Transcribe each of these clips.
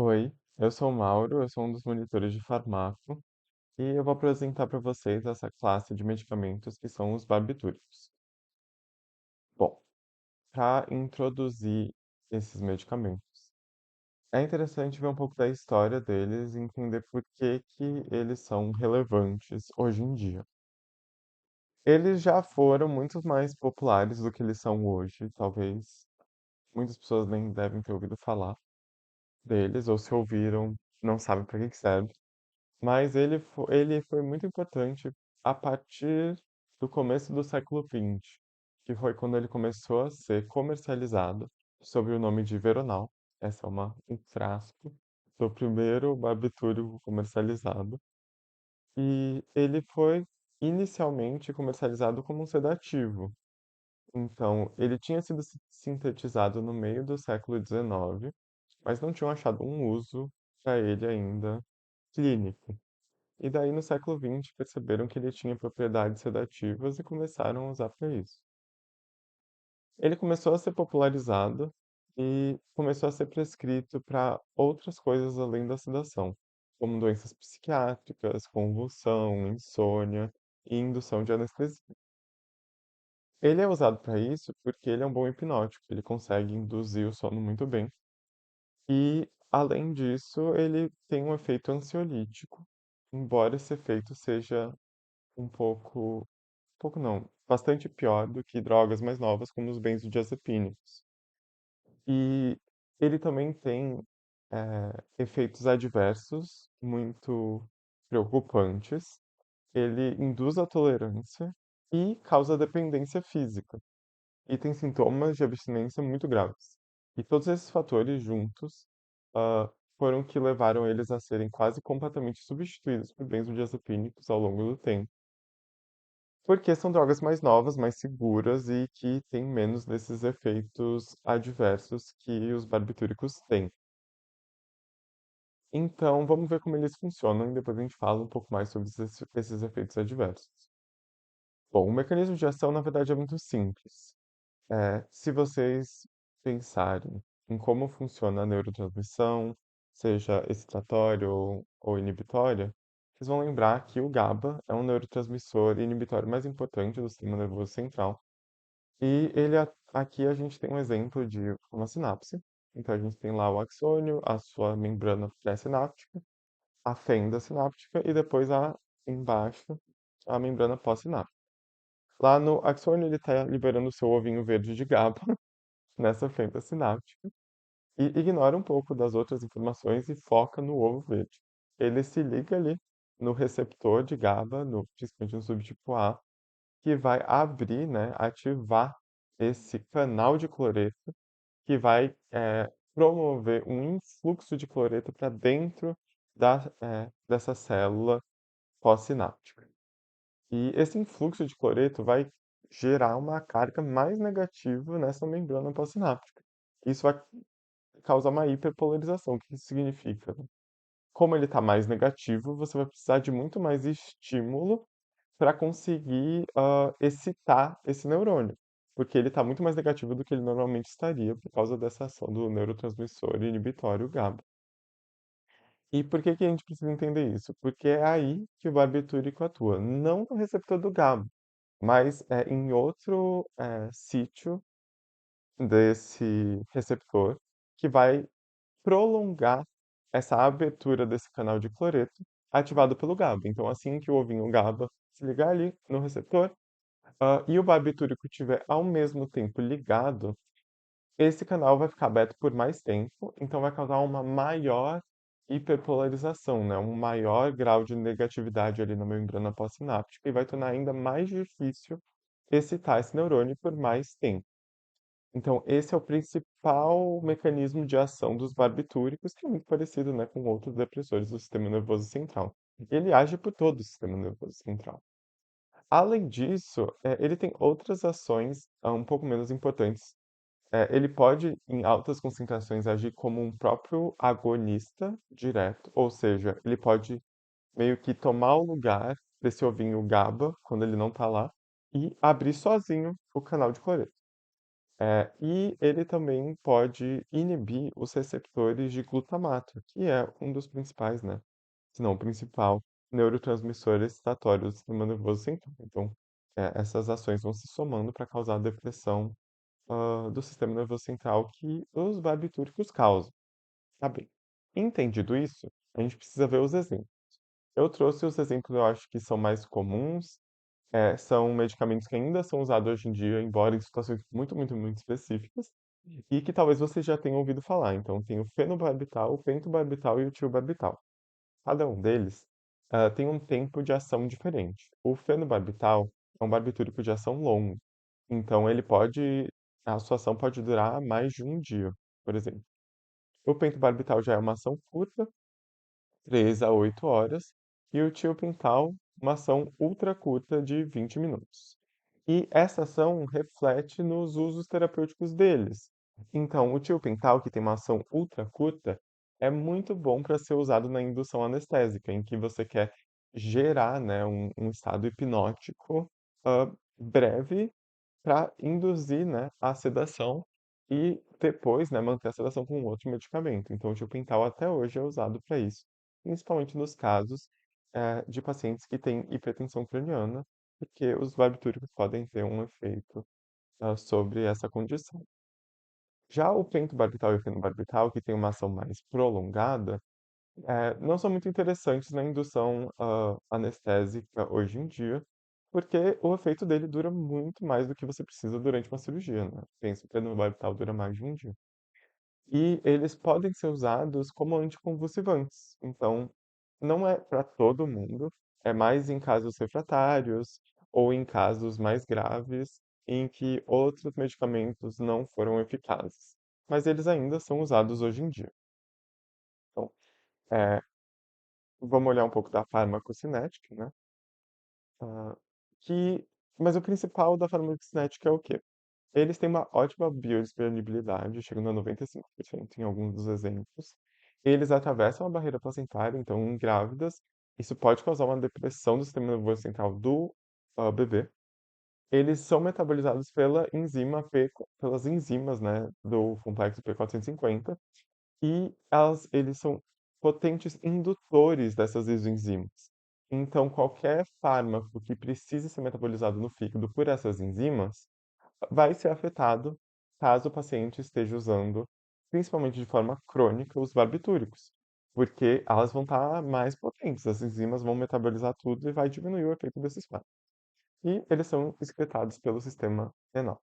Oi, eu sou o Mauro, eu sou um dos monitores de farmácia e eu vou apresentar para vocês essa classe de medicamentos que são os barbitúricos. Bom, para introduzir esses medicamentos, é interessante ver um pouco da história deles e entender por que que eles são relevantes hoje em dia. Eles já foram muito mais populares do que eles são hoje, talvez muitas pessoas nem devem ter ouvido falar deles, ou se ouviram, não sabem para que que serve. Mas ele foi muito importante a partir do começo do século XX, que foi quando ele começou a ser comercializado sob o nome de Veronal. Essa é um frasco do primeiro barbitúrico comercializado. E ele foi inicialmente comercializado como um sedativo. Então, ele tinha sido sintetizado no meio do século XIX, mas não tinham achado um uso para ele ainda clínico. E daí, no século XX, perceberam que ele tinha propriedades sedativas e começaram a usar para isso. Ele começou a ser popularizado e começou a ser prescrito para outras coisas além da sedação, como doenças psiquiátricas, convulsão, insônia e indução de anestesia. Ele é usado para isso porque ele é um bom hipnótico, ele consegue induzir o sono muito bem. E, além disso, ele tem um efeito ansiolítico, embora esse efeito seja um pouco não, bastante pior do que drogas mais novas como os benzodiazepínicos. E ele também tem efeitos adversos muito preocupantes. Ele induz a tolerância e causa dependência física. E tem sintomas de abstinência muito graves. E todos esses fatores juntos, foram que levaram eles a serem quase completamente substituídos por benzodiazepínicos ao longo do tempo. Porque são drogas mais novas, mais seguras e que têm menos desses efeitos adversos que os barbitúricos têm. Então, vamos ver como eles funcionam e depois a gente fala um pouco mais sobre esses efeitos adversos. Bom, o mecanismo de ação, na verdade, é muito simples. Se vocês pensarem em como funciona a neurotransmissão, seja excitatória ou inibitória, vocês vão lembrar que o GABA é um neurotransmissor inibitório mais importante do sistema nervoso central. E aqui a gente tem um exemplo de uma sinapse. Então a gente tem lá o axônio, a sua membrana pré-sináptica, a fenda sináptica e depois embaixo a membrana pós-sináptica. Lá no axônio ele está liberando o seu ovinho verde de GABA nessa fenda sináptica e ignora um pouco das outras informações e foca no ovo verde. Ele se liga ali no receptor de GABA, principalmente no subtipo A, que vai abrir, né, ativar esse canal de cloreto que vai promover um influxo de cloreto para dentro dessa célula pós-sináptica. E esse influxo de cloreto vai gerar uma carga mais negativa nessa membrana pós-sináptica. Isso vai causar uma hiperpolarização. O que isso significa? Como ele está mais negativo, você vai precisar de muito mais estímulo para conseguir excitar esse neurônio, porque ele está muito mais negativo do que ele normalmente estaria por causa dessa ação do neurotransmissor inibitório GABA. E por que que a gente precisa entender isso? Porque é aí que o barbitúrico atua, não no receptor do GABA, mas em outro sítio desse receptor que vai prolongar essa abertura desse canal de cloreto ativado pelo GABA. Então, assim que o ovinho GABA se ligar ali no receptor, e o barbitúrico estiver ao mesmo tempo ligado, esse canal vai ficar aberto por mais tempo, então vai causar uma maior hiperpolarização, né? Um maior grau de negatividade ali na membrana pós-sináptica e vai tornar ainda mais difícil excitar esse neurônio por mais tempo. Então, esse é o principal mecanismo de ação dos barbitúricos, que é muito parecido, né, com outros depressores do sistema nervoso central. Ele age por todo o sistema nervoso central. Além disso, ele tem outras ações um pouco menos importantes. Ele pode, em altas concentrações, agir como um próprio agonista direto, ou seja, ele pode meio que tomar o lugar desse ovinho GABA, quando ele não está lá, e abrir sozinho o canal de cloreto. E ele também pode inibir os receptores de glutamato, que é um dos principais, né? Se não o principal neurotransmissor excitatório do sistema nervoso central. Então, essas ações vão se somando para causar a depressão, do sistema nervoso central que os barbitúricos causam. Tá bem. Entendido isso, a gente precisa ver os exemplos. Eu trouxe os exemplos, eu acho que são mais comuns, são medicamentos que ainda são usados hoje em dia, embora em situações muito, muito, muito específicas, e que talvez você já tenha ouvido falar. Então, tem o fenobarbital, o pentobarbital e o tiobarbital. Cada um deles tem um tempo de ação diferente. O fenobarbital é um barbitúrico de ação longo, então a sua ação pode durar mais de um dia, por exemplo. O pentobarbital já é uma ação curta, 3 a 8 horas, e o tiopental, uma ação ultra curta de 20 minutos. E essa ação reflete nos usos terapêuticos deles. Então, o tiopental, que tem uma ação ultra curta, é muito bom para ser usado na indução anestésica, em que você quer gerar, né, um estado hipnótico breve para induzir, né, a sedação e depois, né, manter a sedação com outro medicamento. Então, o tiopental até hoje é usado para isso, principalmente nos casos, de pacientes que têm hipertensão craniana, porque os barbitúricos podem ter um efeito, sobre essa condição. Já o pentobarbital e o fenobarbital, que tem uma ação mais prolongada, não são muito interessantes na indução, anestésica hoje em dia, porque o efeito dele dura muito mais do que você precisa durante uma cirurgia, né. Pensa, o fenobarbital dura mais de um dia. E eles podem ser usados como anticonvulsivantes. Então, não é para todo mundo, é mais em casos refratários ou em casos mais graves em que outros medicamentos não foram eficazes. Mas eles ainda são usados hoje em dia. Então, eh, vamos olhar um pouco da farmacocinética, né? Ah, que, mas o principal da farmacocinética é o quê? Eles têm uma ótima biodisponibilidade, chegando a 95% em alguns dos exemplos. Eles atravessam a barreira placentária, então em grávidas, isso pode causar uma depressão do sistema nervoso central do bebê. Eles são metabolizados pelas enzimas, né, do complexo P450, e eles são potentes indutores dessas isoenzimas. Então, qualquer fármaco que precise ser metabolizado no fígado por essas enzimas vai ser afetado caso o paciente esteja usando, principalmente de forma crônica, os barbitúricos, porque elas vão estar mais potentes, as enzimas vão metabolizar tudo e vai diminuir o efeito desses fármacos. E eles são excretados pelo sistema renal.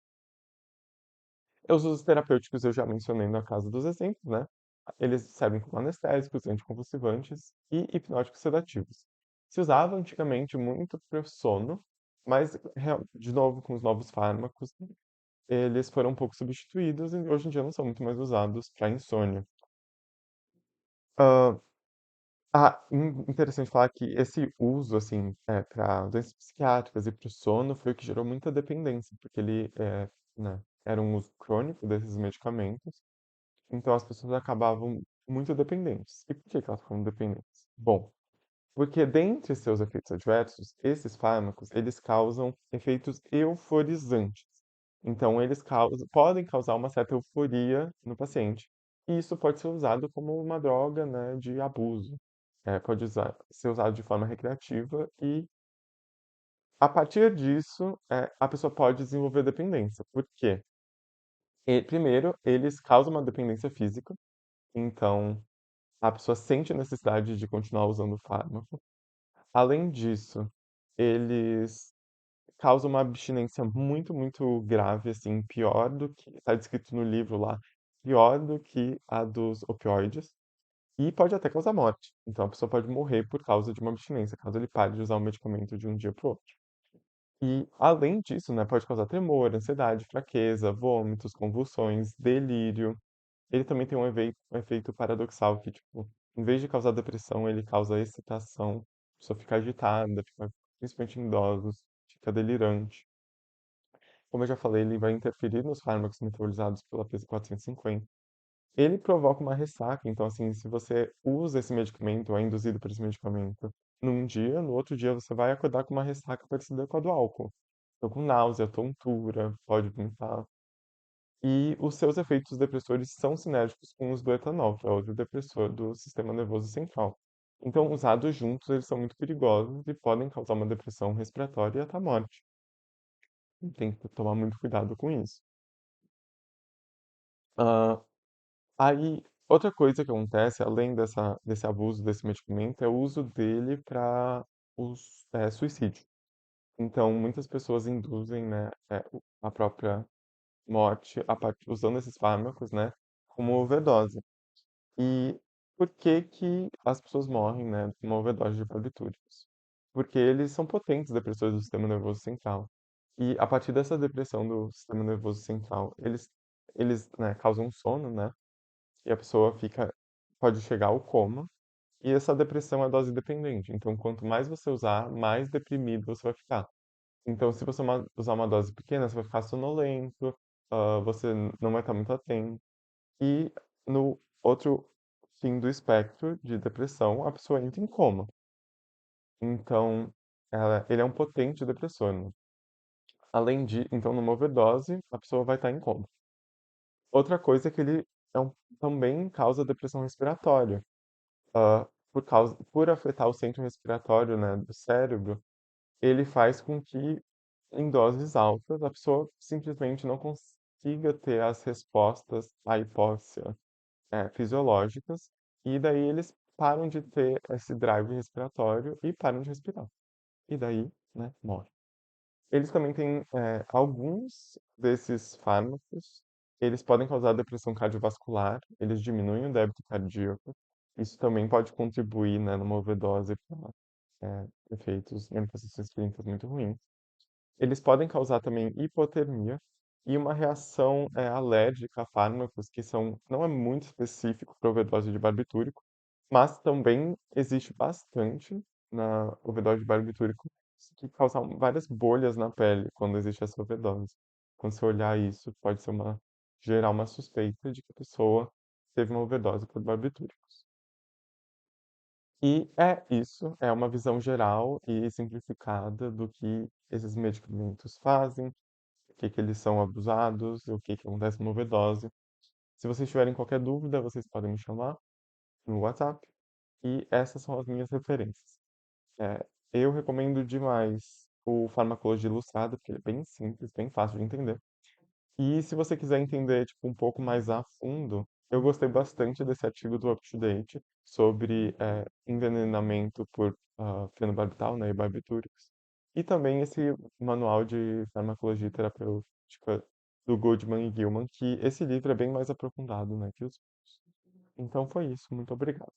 Os usos terapêuticos eu já mencionei na casa dos exemplos, né? Eles servem como anestésicos, anticonvulsivantes e hipnóticos sedativos. Se usava antigamente muito para o sono, mas, de novo, com os novos fármacos, eles foram um pouco substituídos e hoje em dia não são muito mais usados para insônia. Ah, interessante falar que esse uso, assim, para doenças psiquiátricas e para o sono foi o que gerou muita dependência, porque né, era um uso crônico desses medicamentos, então as pessoas acabavam muito dependentes. E por que que elas ficavam dependentes? Bom, porque dentre seus efeitos adversos, esses fármacos, eles causam efeitos euforizantes. Então, podem causar uma certa euforia no paciente. E isso pode ser usado como uma droga, né, de abuso. Ser usado de forma recreativa e, a partir disso, a pessoa pode desenvolver dependência. Por quê? Primeiro, eles causam uma dependência física. Então, a pessoa sente a necessidade de continuar usando o fármaco. Além disso, eles causam uma abstinência muito, muito grave, assim, pior do que está descrito no livro lá, pior do que a dos opioides, e pode até causar morte. Então a pessoa pode morrer por causa de uma abstinência, caso ele pare de usar o medicamento de um dia para o outro. E além disso, né, pode causar tremor, ansiedade, fraqueza, vômitos, convulsões, delírio. Ele também tem um efeito paradoxal que, tipo, em vez de causar depressão, ele causa excitação, a pessoa fica agitada, principalmente em idosos, fica delirante. Como eu já falei, ele vai interferir nos fármacos metabolizados pela PC450. Ele provoca uma ressaca, então, assim, se você usa esse medicamento, ou é induzido por esse medicamento, num dia, no outro dia você vai acordar com uma ressaca parecida com a do álcool. Então, com náusea, tontura, pode vomitar. E os seus efeitos depressores são sinérgicos com os do etanol, que é outro depressor do sistema nervoso central. Então, usados juntos, eles são muito perigosos e podem causar uma depressão respiratória e até morte. E tem que tomar muito cuidado com isso. Ah, aí, outra coisa que acontece, além desse abuso desse medicamento, é o uso dele para suicídio. Então, muitas pessoas induzem, né, a própria morte usando esses fármacos, né, como overdose. E por que que as pessoas morrem, né, de uma overdose de barbitúricos? Porque eles são potentes depressores do sistema nervoso central. E a partir dessa depressão do sistema nervoso central, eles, né, causam sono, né, e a pessoa pode chegar ao coma. E essa depressão é dose dependente. Então, quanto mais você usar, mais deprimido você vai ficar. Então, se você usar uma dose pequena, você vai ficar sonolento, você não vai estar muito atento. E no outro fim do espectro de depressão, a pessoa entra em coma. Então, ele é um potente depressor, né? Então, numa overdose, a pessoa vai estar em coma. Outra coisa é que ele também causa depressão respiratória. Por afetar o centro respiratório, né, do cérebro, ele faz com que, em doses altas, a pessoa simplesmente não consiga ter as respostas à hipóxia fisiológicas, e daí eles param de ter esse drive respiratório e param de respirar. E daí, né, morre. Eles também têm alguns desses fármacos, eles podem causar depressão cardiovascular, eles diminuem o débito cardíaco. Isso também pode contribuir, né, numa overdose para efeitos, manifestações clínicas muito ruins. Eles podem causar também hipotermia e uma reação alérgica a fármacos que não é muito específico para overdose de barbitúrico, mas também existe bastante na overdose de barbitúrico que causam várias bolhas na pele quando existe essa overdose. Quando você olhar isso, pode ser gerar uma suspeita de que a pessoa teve uma overdose por barbitúricos. E é isso, é uma visão geral e simplificada do que esses medicamentos fazem, o que que eles são abusados, o que que acontece numa overdose. Se vocês tiverem qualquer dúvida, vocês podem me chamar no WhatsApp. E essas são as minhas referências. É, eu recomendo demais o Farmacologia Ilustrada, porque ele é bem simples, bem fácil de entender. E se você quiser entender tipo, um pouco mais a fundo, eu gostei bastante desse artigo do UpToDate sobre envenenamento por fenobarbital, né, e barbitúricos. E também esse manual de farmacologia terapêutica do Goodman e Gilman, que esse livro é bem mais aprofundado, né, que os outros. Então foi isso, muito obrigado.